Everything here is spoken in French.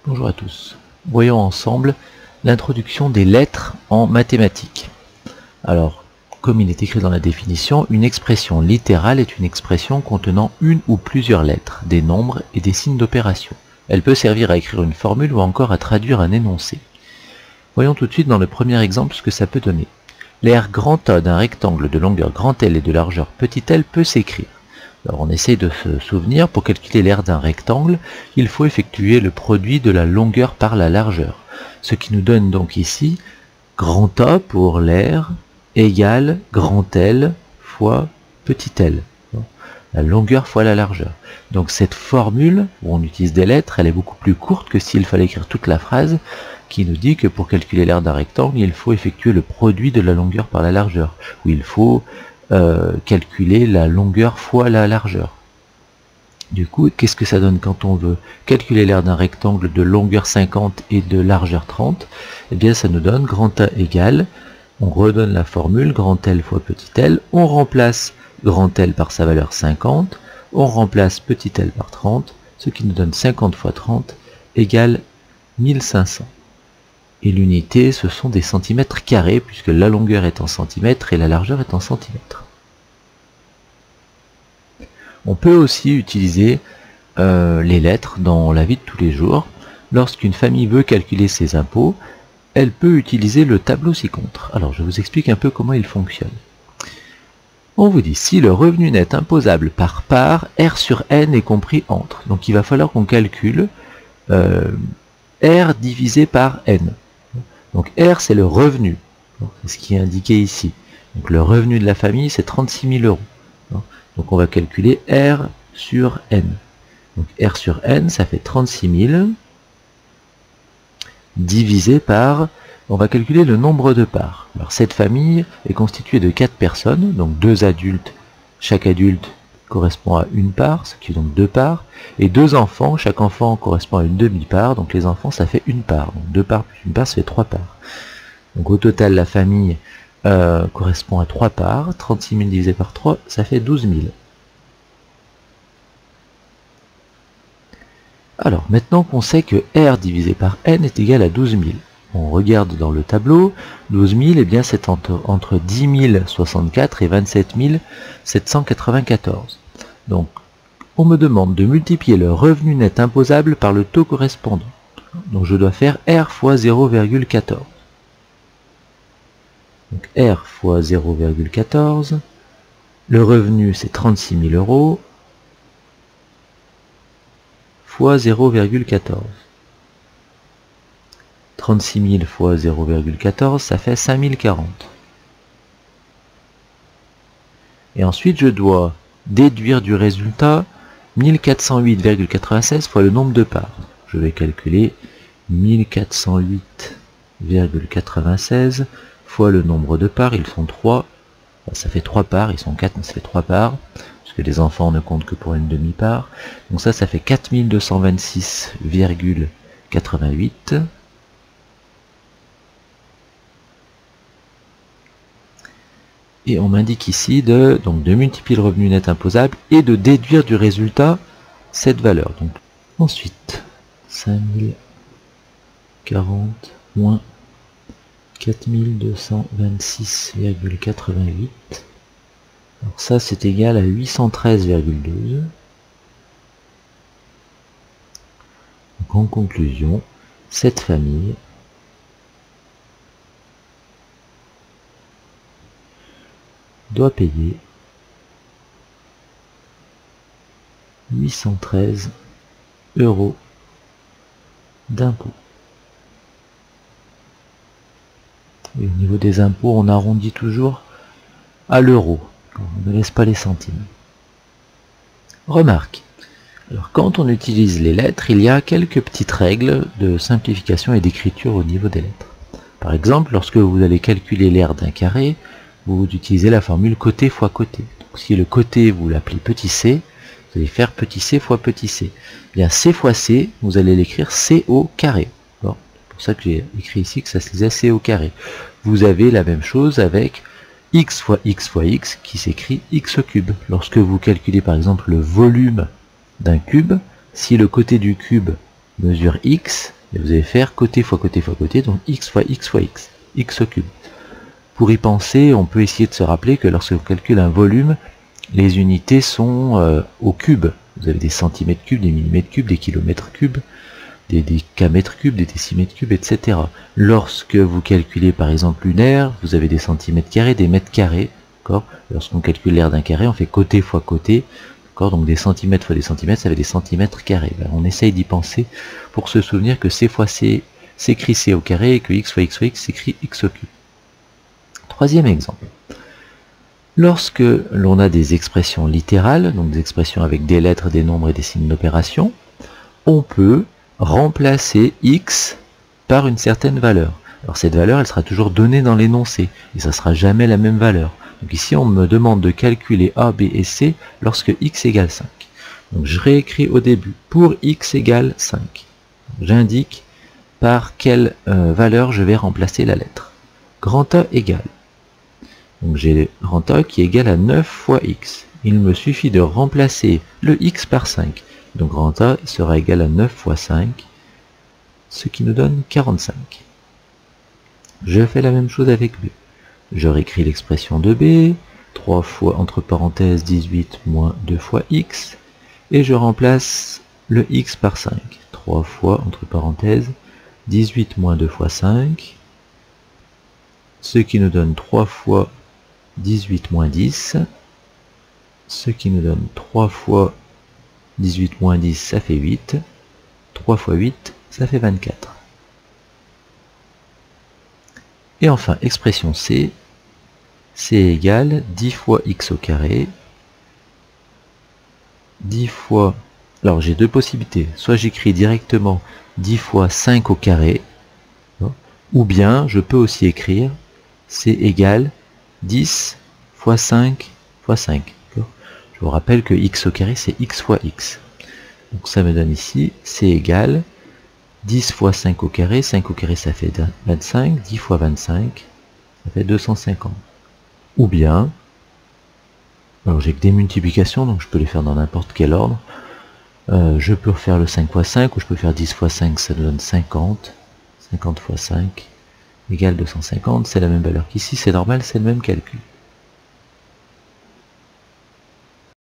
Bonjour à tous. Voyons ensemble l'introduction des lettres en mathématiques. Alors, comme il est écrit dans la définition, une expression littérale est une expression contenant une ou plusieurs lettres, des nombres et des signes d'opération. Elle peut servir à écrire une formule ou encore à traduire un énoncé. Voyons tout de suite dans le premier exemple ce que ça peut donner. L'aire grand A d'un rectangle de longueur grand L et de largeur petit l peut s'écrire. Alors on essaye de se souvenir, pour calculer l'aire d'un rectangle, il faut effectuer le produit de la longueur par la largeur. Ce qui nous donne donc ici grand A pour l'aire égale grand L fois petit l. La longueur fois la largeur. Donc cette formule, où on utilise des lettres, elle est beaucoup plus courte que s'il fallait écrire toute la phrase, qui nous dit que pour calculer l'aire d'un rectangle, il faut effectuer le produit de la longueur par la largeur, où il faut calculer la longueur fois la largeur. Du coup, qu'est-ce que ça donne quand on veut calculer l'aire d'un rectangle de longueur 50 et de largeur 30? Eh bien, ça nous donne grand A égale, on redonne la formule, grand L fois petit l, on remplace grand L par sa valeur 50, on remplace petit l par 30, ce qui nous donne 50 fois 30 égale 1500. Et l'unité, ce sont des centimètres carrés, puisque la longueur est en centimètres et la largeur est en centimètres. On peut aussi utiliser les lettres dans la vie de tous les jours. Lorsqu'une famille veut calculer ses impôts, elle peut utiliser le tableau ci-contre. Alors je vous explique un peu comment il fonctionne. On vous dit, si le revenu net imposable par part, R sur N est compris entre. Donc il va falloir qu'on calcule R divisé par N. Donc R, c'est le revenu, c'est ce qui est indiqué ici. Donc le revenu de la famille, c'est 36 000 €. Donc on va calculer R sur N. Donc R sur N, ça fait 36 000 divisé par, on va calculer le nombre de parts. Alors cette famille est constituée de 4 personnes, donc 2 adultes, chaque adulte correspond à une part, ce qui est donc 2 parts, et 2 enfants, chaque enfant correspond à une demi-part, donc les enfants ça fait une part, donc 2 parts plus une part ça fait 3 parts. Donc au total la famille correspond à 3 parts, 36 000 divisé par 3, ça fait 12 000. Alors maintenant qu'on sait que R divisé par N est égal à 12 000, on regarde dans le tableau, 12 000, eh bien c'est entre 10 064 et 27 794. Donc, on me demande de multiplier le revenu net imposable par le taux correspondant. Donc je dois faire R fois 0,14. Donc R fois 0,14. Le revenu c'est 36 000 € fois 0,14. 36 000 fois 0,14, ça fait 5040. Et ensuite, je dois déduire du résultat 1408,96 fois le nombre de parts. Je vais calculer 1408,96 fois le nombre de parts, ils sont 3. Ça fait 3 parts, ils sont 4, mais ça fait 3 parts, puisque les enfants ne comptent que pour une demi-part. Donc ça fait 4226,88. Et on m'indique ici de multiplier le revenu net imposable et de déduire du résultat cette valeur. Donc, ensuite, 5040 moins 4226,88. Alors ça c'est égal à 813,12. Donc en conclusion, cette famille doit payer 813 € d'impôts. Et au niveau des impôts, on arrondit toujours à l'euro. On ne laisse pas les centimes. Remarque. Alors quand on utilise les lettres, il y a quelques petites règles de simplification et d'écriture au niveau des lettres. Par exemple, lorsque vous allez calculer l'aire d'un carré, vous utilisez la formule côté fois côté. Donc, si le côté vous l'appelez petit c, vous allez faire petit c fois petit c. Bien c fois c, vous allez l'écrire c au carré. Bon, c'est pour ça que j'ai écrit ici que ça se lisait c au carré. Vous avez la même chose avec x fois x qui s'écrit x au cube. Lorsque vous calculez par exemple le volume d'un cube, si le côté du cube mesure x, et vous allez faire côté fois côté fois côté, donc x fois x fois x au cube. Pour y penser, on peut essayer de se rappeler que lorsque vous calculez un volume, les unités sont au cube. Vous avez des centimètres cubes, des millimètres cubes, des kilomètres cubes, des décamètres cubes, des décimètres cubes, etc. Lorsque vous calculez par exemple une aire, vous avez des centimètres carrés, des mètres carrés. Lorsqu'on calcule l'aire d'un carré, on fait côté fois côté. Donc des centimètres fois des centimètres, ça fait des centimètres carrés. On essaye d'y penser pour se souvenir que c fois c s'écrit c au carré et que x fois x s'écrit x au cube. Troisième exemple. Lorsque l'on a des expressions littérales, donc des expressions avec des lettres, des nombres et des signes d'opération, on peut remplacer x par une certaine valeur. Alors cette valeur, elle sera toujours donnée dans l'énoncé, et ça ne sera jamais la même valeur. Donc ici, on me demande de calculer A, B et C lorsque x égale 5. Donc je réécris au début, pour x égale 5. J'indique par quelle valeur je vais remplacer la lettre. Grand A égale. Donc j'ai grand A qui est égal à 9 fois x. Il me suffit de remplacer le x par 5. Donc grand A sera égal à 9 fois 5, ce qui nous donne 45. Je fais la même chose avec B. Je réécris l'expression de B, 3 fois entre parenthèses 18 moins 2 fois x, et je remplace le x par 5. 3 fois entre parenthèses 18 moins 2 fois 5, ce qui nous donne 3 fois 18 moins 10, ce qui nous donne 3 fois 18 moins 10, ça fait 8, 3 fois 8, ça fait 24. Et enfin, expression C, C égale 10 fois x au carré, 10 fois... Alors j'ai deux possibilités, soit j'écris directement 10 fois 5 au carré, ou bien je peux aussi écrire C égale 10 fois 5 fois 5. Je vous rappelle que x au carré c'est x fois x. Donc ça me donne ici C égale 10 fois 5 au carré, 5 au carré ça fait 25, 10 fois 25, ça fait 250. Ou bien, alors j'ai que des multiplications, donc je peux les faire dans n'importe quel ordre. Je peux faire le 5 fois 5, ou je peux faire 10 fois 5, ça donne 50. 50 fois 5 égale 250, c'est la même valeur qu'ici, c'est normal, c'est le même calcul.